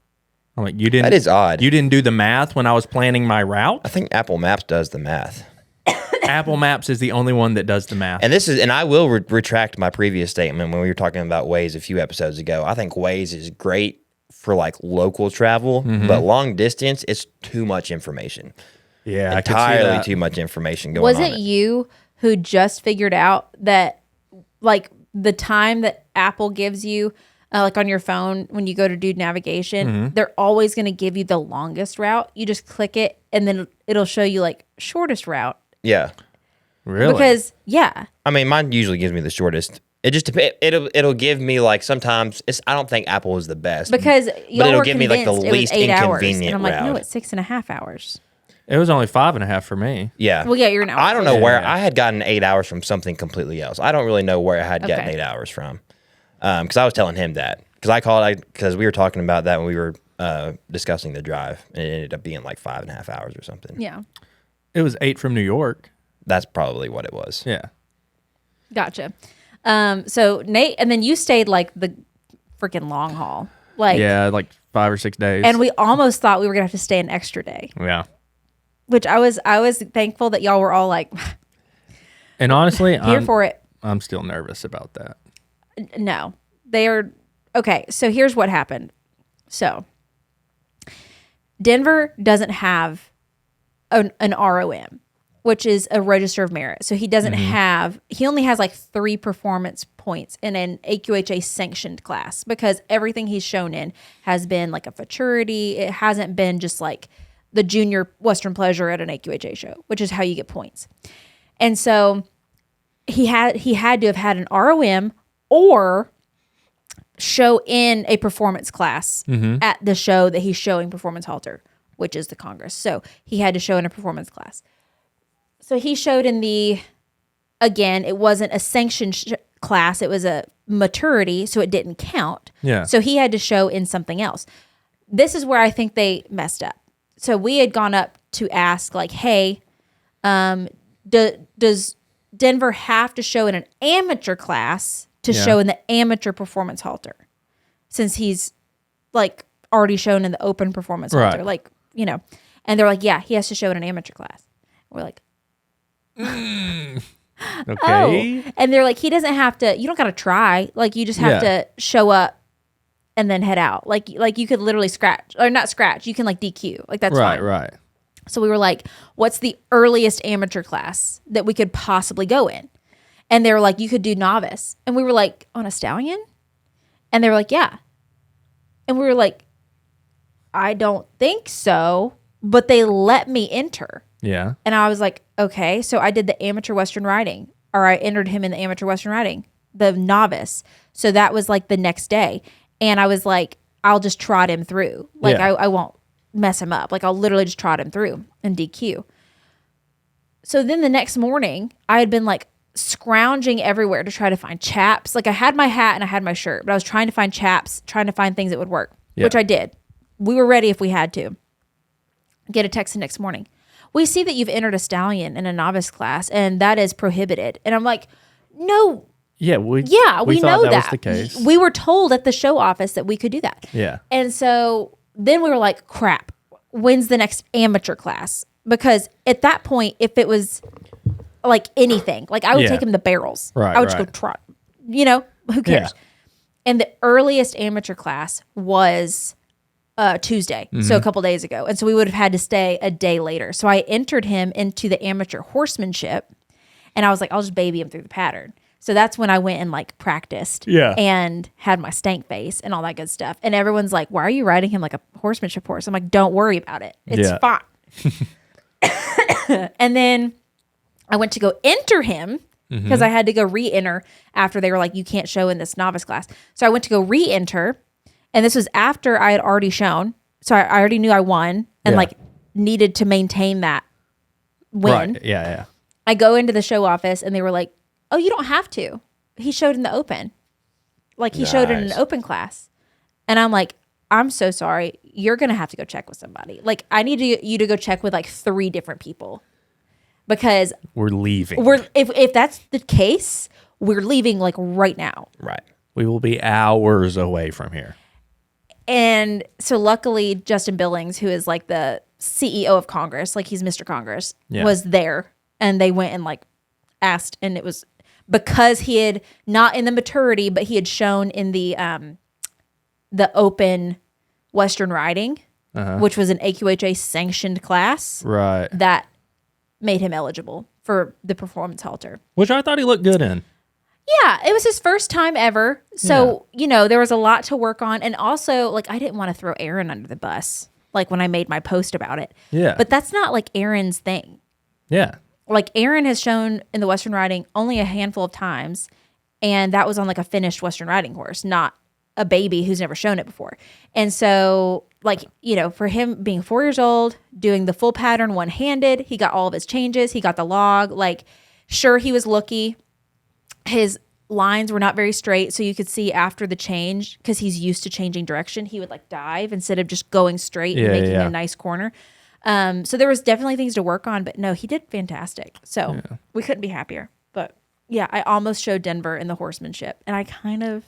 I'm like, you didn't. That is odd. You didn't do the math when I was planning my route. I think Apple Maps does the math. Apple Maps is the only one that does the math. And I will retract my previous statement when we were talking about Waze a few episodes ago. I think Waze is great for like local travel, but long distance, it's too much information. Yeah, I could see Entirely that. too much information going Was on. it you who just figured out that like the time that Apple gives you like on your phone when you go to do navigation, they're always going to give you the longest route. You just click it and then it'll show you like shortest route. Yeah. Really? Because I mean, mine usually gives me the shortest. It just depends. It'll give me like sometimes. I don't think Apple is the best because y'all it'll were give me like the convinced it was least 8 hours, inconvenient and I'm like, route. no, it's 6.5 hours. It was only 5.5 for me. Yeah. Well, yeah, you're an hour. I don't know Yeah. where I had gotten 8 hours from something completely else. I don't really know where I had gotten Okay. 8 hours from. Because I was telling him that. Because I called because we were talking about that when we were discussing the drive, and it ended up being like 5.5 hours or something. Yeah, It was 8 from New York. That's probably what it was. Yeah. gotcha. So Nate, and then you stayed like the freaking long haul, like Yeah, like 5 or 6 days. and we almost thought we were gonna have to stay an extra day, yeah. which I was thankful that y'all were all like And honestly, here for it. I'm still nervous about that. No, they are okay. So here's what happened. So Denver doesn't have an ROM, which is a register of merit. So he doesn't have, he only has like 3 performance points in an AQHA sanctioned class because everything he's shown in has been like a futurity. It hasn't been just like the junior Western pleasure at an AQHA show, which is how you get points. And so he had to have had an ROM or show in a performance class at the show that he's showing performance halter, which is the Congress. So he had to show in a performance class. So he showed in again, it wasn't a sanctioned class. It was a maturity, so it didn't count. Yeah. So he had to show in something else. This is where I think they messed up. So we had gone up to ask like, hey, does Denver have to show in an amateur class to show in the amateur performance halter? Since he's like already shown in the open performance halter, Right. like, and they're like, yeah, he has to show in an amateur class. We're like, Okay. oh, and they're like, he doesn't have to. You don't got to try. Like, you just have to show up and then head out. Like you could literally scratch or not scratch. You can like DQ. Like that's Right, fine. right. So we were like, what's the earliest amateur class that we could possibly go in? And they were like, you could do novice. And we were like, on a stallion? And they were like, yeah. And we were like, I don't think so. But they let me enter. Yeah. And I was like, okay. So I did the amateur Western riding, or I entered him in the amateur Western riding, the novice. So that was like the next day. And I was like, I'll just trot him through. Like, Yeah. I won't mess him up. Like, I'll literally just trot him through and DQ. So then the next morning, I had been like scrounging everywhere to try to find chaps. Like, I had my hat and I had my shirt, but I was trying to find chaps, trying to find things that would work, Yeah. which I did. We were ready if we had to. Get a text the next morning. we see that you've entered a stallion in a novice class and that is prohibited. And I'm like, no. Yeah, we thought know that was the case. We were told at the show office that we could do that. Yeah. And so then we were like, crap, when's the next amateur class? Because at that point, if it was like anything, like I would take him to barrels. Right, I would just go trot. You know, who cares? Yeah. And the earliest amateur class was Tuesday, so a couple days ago. And so we would have had to stay a day later. So I entered him into the amateur horsemanship, and I was like, I'll just baby him through the pattern. So that's when I went and like practiced and had my stank face and all that good stuff. And everyone's like, why are you riding him like a horsemanship horse? I'm like, don't worry about it. It's fine. And then I went to go enter him because I had to go re-enter after they were like, you can't show in this novice class. So I went to go re-enter, and this was after I had already shown. So I already knew I won and like needed to maintain that win. Right. Yeah. I go into the show office and they were like, oh, you don't have to. He showed in the open. Like he showed in an open class. And I'm like, I'm so sorry. You're going to have to go check with somebody. Like I need you to go check with like 3 different people because We're leaving. If that's the case, we're leaving like right now. Right. We will be hours away from here. And so luckily Justin Billings, who is like the CEO of Congress, like he's Mr. Congress, was there, and they went and like asked, and it was because he had not in the maturity, but he had shown in the open Western riding, which was an AQHA sanctioned class. Right. That made him eligible for the performance halter. Which I thought he looked good in. Yeah, it was his first time ever. So, you know, there was a lot to work on. And also, like, I didn't want to throw Aaron under the bus, like when I made my post about it. Yeah. But that's not like Aaron's thing. Yeah. Like Aaron has shown in the Western riding only a handful of times. And that was on like a finished Western riding horse, not a baby who's never shown it before. And so, like, you know, for him being 4 years old, doing the full pattern one-handed, he got all of his changes. He got the log. Like, sure, he was looky. His lines were not very straight, so you could see after the change, because he's used to changing direction, he would like dive instead of just going straight and making a nice corner. So there was definitely things to work on, but no, he did fantastic. So we couldn't be happier. But yeah, I almost showed Denver in the horsemanship, and I kind of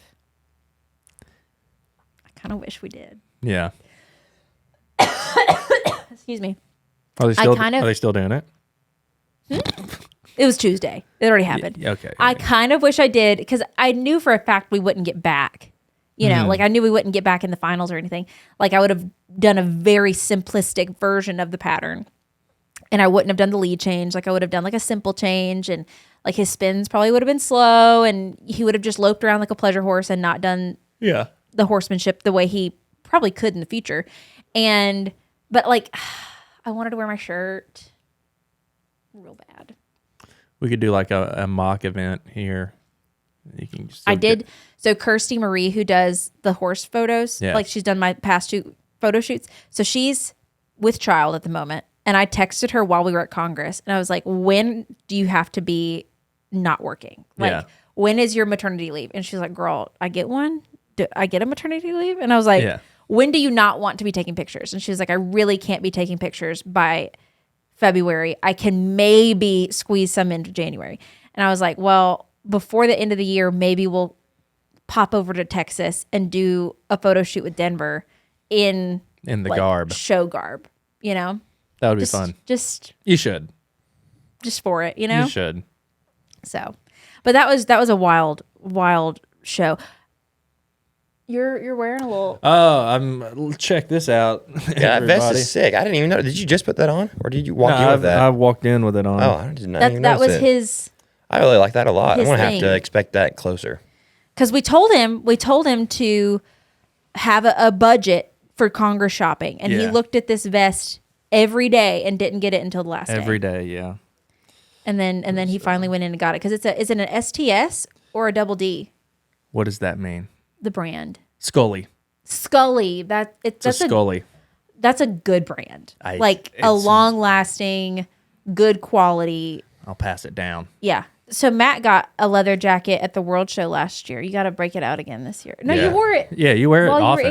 wish we did. Yeah. Excuse me. Are they still doing it? It was Tuesday. It already happened. Okay. I kind of wish I did, because I knew for a fact we wouldn't get back. You know, like I knew we wouldn't get back in the finals or anything. Like I would have done a very simplistic version of the pattern, and I wouldn't have done the lead change. Like I would have done like a simple change, and like his spins probably would have been slow, and he would have just loped around like a pleasure horse and not done the horsemanship the way he probably could in the future. But like I wanted to wear my shirt real bad. We could do like a mock event here. You can I did. So Kirsty Marie, who does the horse photos, like she's done my past 2 photo shoots. So she's with child at the moment. And I texted her while we were at Congress. And I was like, when do you have to be not working? Like, when is your maternity leave? And she's like, girl, I get one. Do I get a maternity leave? And I was like, when do you not want to be taking pictures? And she's like, I really can't be taking pictures by February. I can maybe squeeze some into January. And I was like, well, before the end of the year, maybe we'll pop over to Texas and do a photo shoot with Denver in the like, garb, show garb, you know? That would be fun. You should. Just for it, you know? You should. So, but that was a wild show. You're wearing a little. Oh, check this out. Yeah, that vest is sick. I didn't even know. Did you just put that on, or did you walk in with that? I walked in with it on. Oh, I did not even notice that was it. his. I really like that a lot. I'm gonna thing. have to expect that closer. Because we told him to have a budget for Congress shopping, and he looked at this vest every day and didn't get it until the last day. Every day, yeah. And then he finally went in and got it, because is it an STS or a double D? What does that mean? The brand Scully. That's Scully. That's a good brand. Like a long lasting, good quality. I'll pass it down. Yeah. So Matt got a leather jacket at the World Show last year. You got to break it out again this year. No, you wore it. Yeah, you wear it while often. you were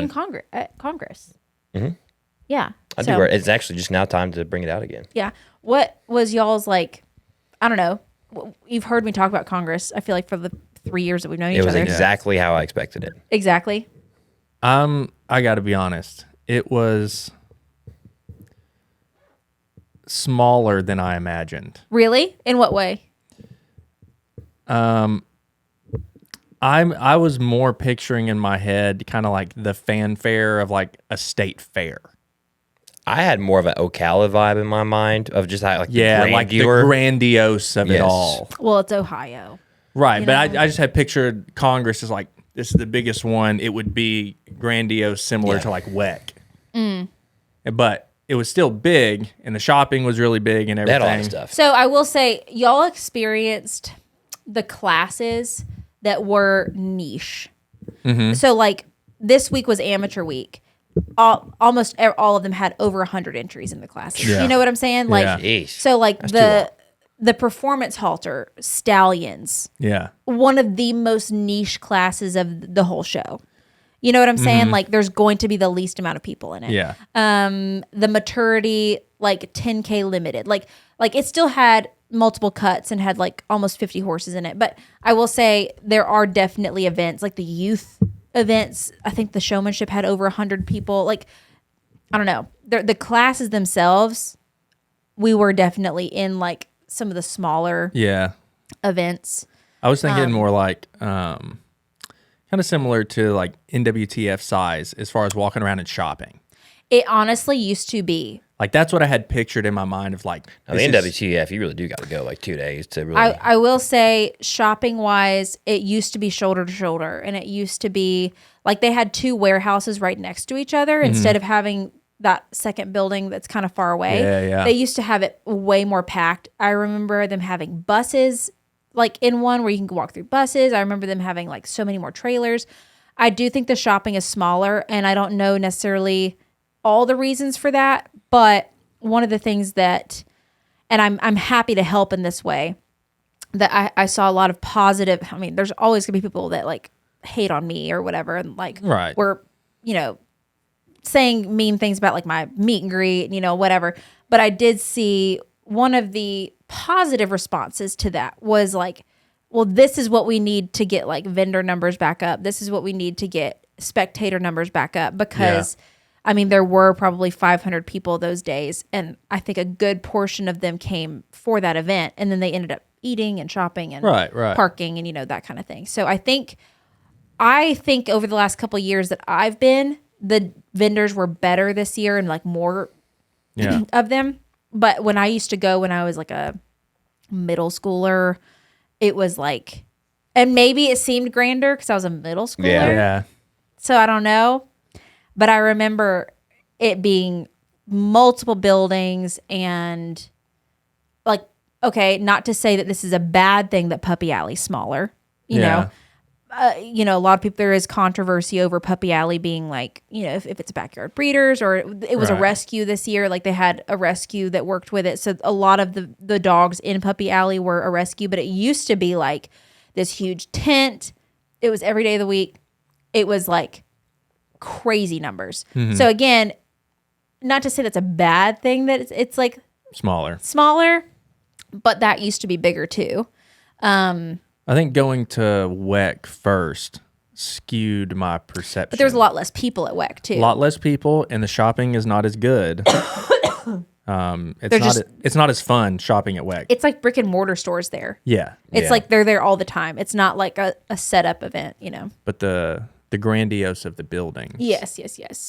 in Congress. Mm-hmm. Yeah. I do. It's actually just now time to bring it out again. Yeah. What was y'all's like? I don't know. You've heard me talk about Congress. I feel like for the 3 years that we've known each other. It was exactly how I expected it. Exactly. I got to be honest. It was smaller than I imagined. Really? In what way? I was more picturing in my head kind of like the fanfare of like a state fair. I had more of an Ocala vibe in my mind of just how, like, the like the grandeur. grandiose of it all. Well, it's Ohio. Right, You but know? I just had pictured Congress as like, this is the biggest one. It would be grandiose, similar to like WEC. But it was still big, and the shopping was really big and They everything. had a lot of stuff. So I will say, y'all experienced the classes that were niche. So like this week was amateur week. Almost all of them had over 100 entries in the classes. Yeah. You know what I'm saying? Like, Yeah. Yeesh. so like That's too long. the performance halter stallions, Yeah. one of the most niche classes of the whole show. You know what I'm saying? Like there's going to be the least amount of people in it. Yeah. The maturity, like 10K limited, like it still had multiple cuts and had like almost 50 horses in it. But I will say there are definitely events like the youth events. I think the showmanship had over 100 people. Like, I don't know. The classes themselves, we were definitely in like some of the smaller Yeah. events. I was thinking more like kind of similar to like NWTF size as far as walking around and shopping. It honestly used to be. Like that's what I had pictured in my mind of like Now, the this is- NWTF, you really do got to go like 2 days to really. I will say shopping wise, it used to be shoulder to shoulder, and it used to be like they had two warehouses right next to each other instead of having that second building that's kind of far away. Yeah. They used to have it way more packed. I remember them having buses like in one where you can walk through buses. I remember them having like so many more trailers. I do think the shopping is smaller, and I don't know necessarily all the reasons for that, but one of the things that, and I'm happy to help in this way, that I saw a lot of positive. I mean, there's always gonna be people that like hate on me or whatever, and like Right. were, you know, saying mean things about like my meet and greet, you know, whatever. But I did see one of the positive responses to that was like, well, this is what we need to get like vendor numbers back up. This is what we need to get spectator numbers back up, because I mean, there were probably 500 people those days, and I think a good portion of them came for that event, and then they ended up eating and shopping and Right. parking and, you know, that kind of thing. So I think over the last couple of years that I've been, the vendors were better this year and like more Yeah. of them. But when I used to go when I was like a middle schooler, it was like, and maybe it seemed grander because I was a middle schooler. Yeah. So I don't know. But I remember it being multiple buildings and like, okay, not to say that this is a bad thing that Puppy Alley's smaller, you know. You know, a lot of people, there is controversy over Puppy Alley being like, you know, if it's backyard breeders, or it was a Right. rescue this year. Like they had a rescue that worked with it. So a lot of the dogs in Puppy Alley were a rescue, but it used to be like this huge tent. It was every day of the week. It was like crazy numbers. So again, not to say that's a bad thing that it's like smaller, but that used to be bigger too. I think going to WEC first skewed my perception. But there's a lot less people at WEC too. A lot less people, and the shopping is not as good. It's not as fun shopping at WEC. It's like brick and mortar stores there. Yeah. It's like they're there all the time. It's not like a setup event, you know. But the grandiose of the buildings Yes.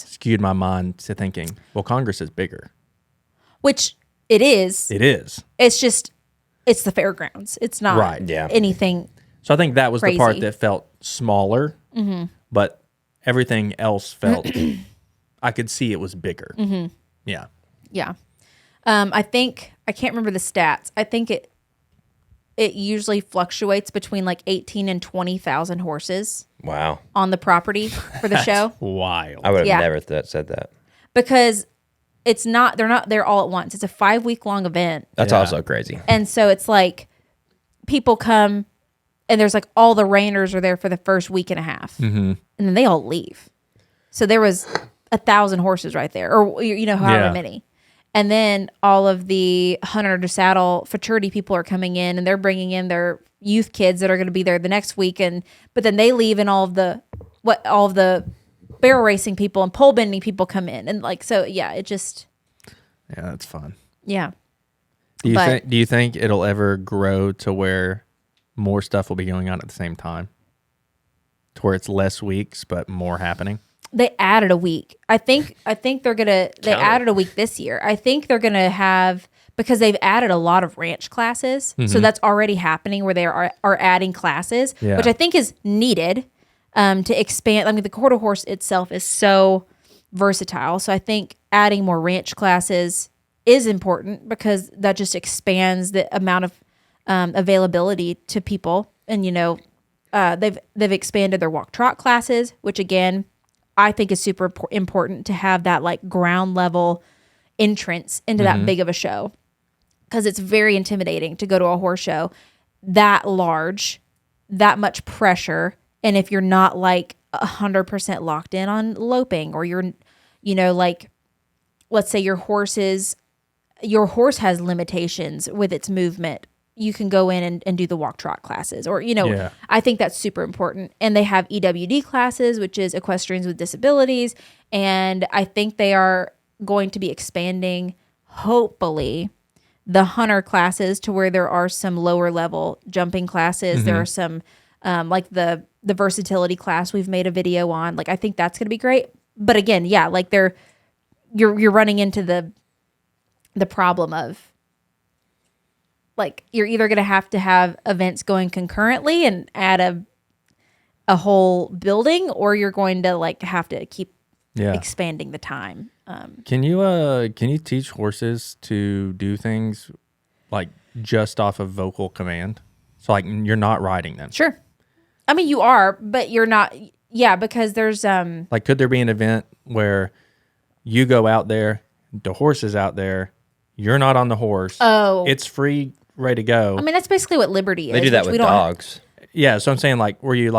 skewed my mind to thinking, well, Congress is bigger. Which it is. It is. It's just it's the fairgrounds. It's not Right. Yeah. anything. So I think that was the part Crazy. that felt smaller, but everything else felt, I could see it was bigger. Yeah. Yeah. I think I can't remember the stats. I think it usually fluctuates between like 18 and 20,000 horses Wow. on the property for the show, Wild. I would have Yeah. never said that. because they're not there all at once. It's a 5-week long event. That's Yeah. also crazy. And so it's like people come and there's like all the reigners are there for the first week and a half. And then they all leave. So there was 1,000 horses right there, or however Yeah. many. And then all of the hunter to saddle fraternity people are coming in, and they're bringing in their youth kids that are going to be there the next week. But then they leave, and all of the barrel racing people and pole bending people come in, and it just that's fun. yeah. Do you think it'll ever grow to where more stuff will be going on at the same time, to where it's less weeks but more happening? They added a week. I think they added a week this year. I think they're gonna have, because they've added a lot of ranch classes, so that's already happening where they are adding classes, which I think is needed to expand. I mean, the quarter horse itself is so versatile, so I think adding more ranch classes is important because that just expands the amount of availability to people. And they've expanded their walk trot classes, which again, I think is super important to have that like ground level entrance into that big of a show, because it's very intimidating to go to a horse show that large, that much pressure. And if you're not like 100% locked in on loping, or you're, like, let's say your horse has limitations with its movement, you can go in and do the walk trot classes, or, I think that's super important. And they have EWD classes, which is equestrians with disabilities. And I think they are going to be expanding, hopefully, the hunter classes to where there are some lower level jumping classes. There are some, like the versatility class we've made a video on. Like, I think that's going to be great. But again, yeah, like you're running into the problem of, like, you're either going to have events going concurrently and add a whole building, or you're going to like have to keep expanding the time. Can you teach horses to do things like just off of vocal command? So like you're not riding them. Sure. I mean, you are, but you're not. Yeah, because there's like, could there be an event where you go out there, the horse is out there, you're not on the horse. Oh, it's free, ready to go. I mean, that's basically what Liberty is. They do that with dogs. Yeah, so I'm saying, like, where you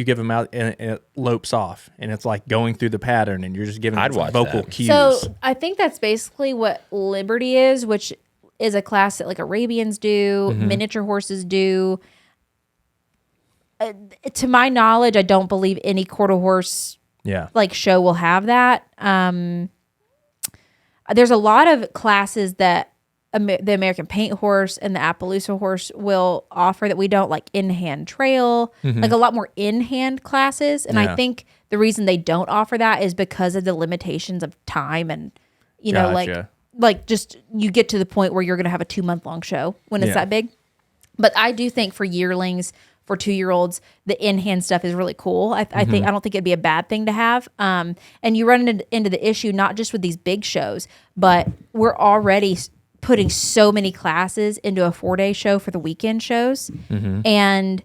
give them out and it lopes off, and it's like going through the pattern, and you're just giving them some vocal cues. So I think that's basically what Liberty is, which is a class that like Arabians do, miniature horses do. To my knowledge, I don't believe any quarter horse like show will have that. There's a lot of classes that the American Paint Horse and the Appaloosa Horse will offer that we don't, like in-hand trail, like a lot more in-hand classes. And I think the reason they don't offer that is because of the limitations of time and, like just you get to the point where you're going to have a 2-month-long show when it's that big. But I do think for yearlings, for 2-year-olds, the in-hand stuff is really cool. I don't think it'd be a bad thing to have. And you run into the issue not just with these big shows, but we're already putting so many classes into a 4-day show for the weekend shows, and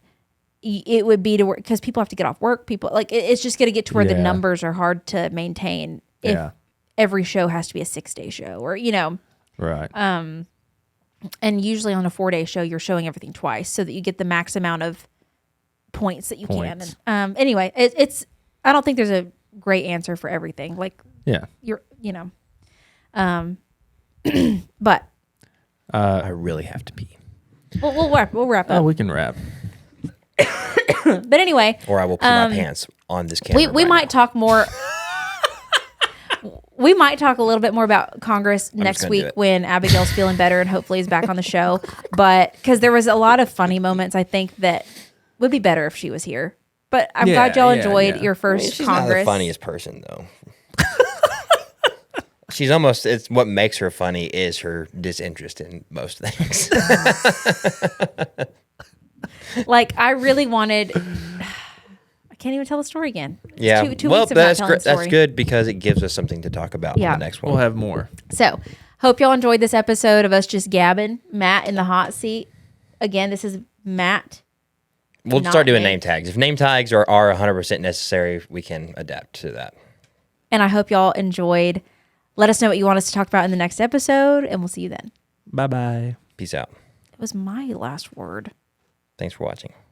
it would be to work because people have to get off work. People like it's just going to get to where the numbers are hard to maintain if every show has to be a 6-day show, or right. And usually on a 4-day show, you're showing everything twice so that you get the max amount of points that you can. And, anyway, it's I don't think there's a great answer for everything. Like, you're but I really have to pee. We'll wrap up. Oh, we can wrap. But anyway, Or I will pee my pants on this camera. we might talk more. We might talk a little bit more about Congress next week when Abigail's feeling better and hopefully is back on the show. But because there was a lot of funny moments, I think that would be better if she was here. But I'm glad y'all enjoyed your first she's Congress. Not the funniest person though. She's almost. It's what makes her funny is her disinterest in most things. Like, I really wanted. I can't even tell the story again. Yeah, two weeks of not telling the story. That's good because it gives us something to talk about in the next one. We'll have more. So, hope y'all enjoyed this episode of us just gabbing. Matt in the hot seat. Again, this is Matt. We'll start doing name tags. If name tags are 100% necessary, we can adapt to that. And I hope y'all enjoyed. Let us know what you want us to talk about in the next episode, and we'll see you then. Bye-bye. Peace out. It was my last word. Thanks for watching.